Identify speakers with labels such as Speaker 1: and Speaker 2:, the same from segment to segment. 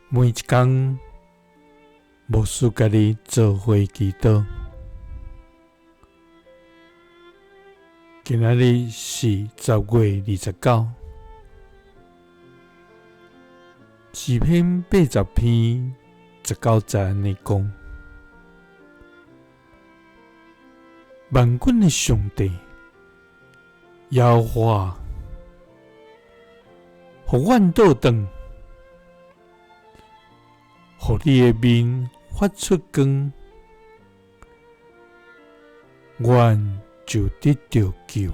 Speaker 1: 每一天，牧师甲你做伙祈祷。今仔日是10月29，诗篇80篇19节安尼讲：万军的上帝，耶和华，互阮倒转，互你的面发出光，阮就得到救。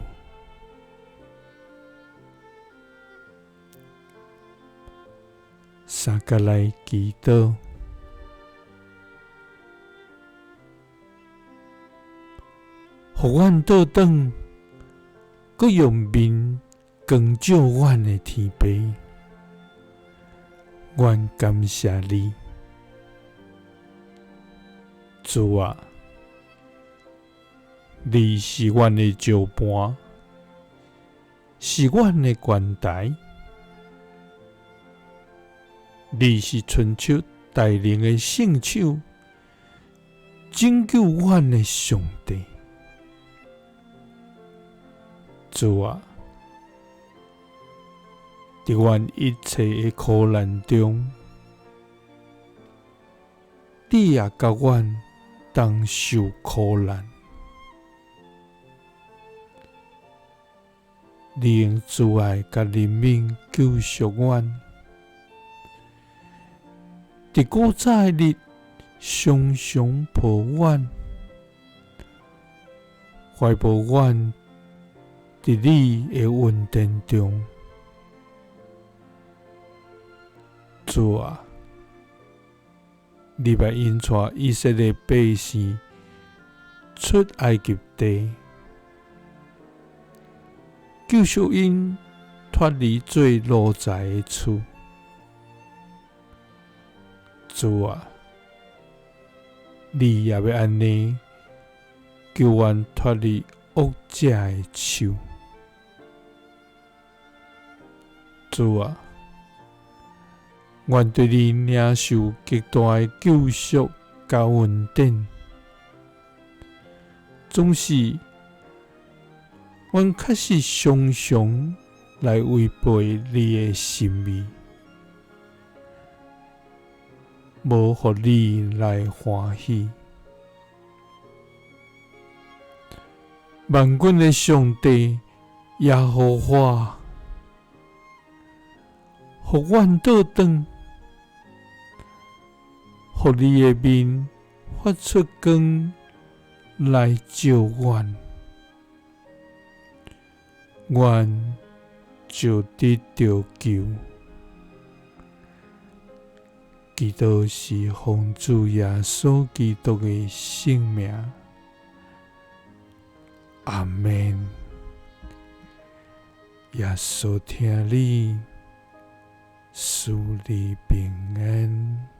Speaker 1: 三甲来祈祷，互阮倒转，佮用面光照阮的天父。阮感谢你，主啊！你是阮的石盘，是阮的悬台。你是伸出大能的圣手，拯救阮的上帝。主啊！伫阮一切的苦难中，你也甲阮同受苦难。你用慈爱甲怜悯救赎阮，伫古早的日常常抱阮，怀抱阮伫你的恩典中。主啊！你要引带以色列百姓出埃及地，救赎因脱离做奴才的厝。主啊！你也要安尼救阮脱离恶者的手。主啊！阮对你领受极大的救赎甲恩典，总是阮确实常常来违背你的心意，无互你来欢喜。万军的上帝耶和华，互阮倒转，互你的面发出光来照阮，阮就得到救。祈祷是奉主耶稣基督的圣名，阿们。耶稣听你，赐你平安。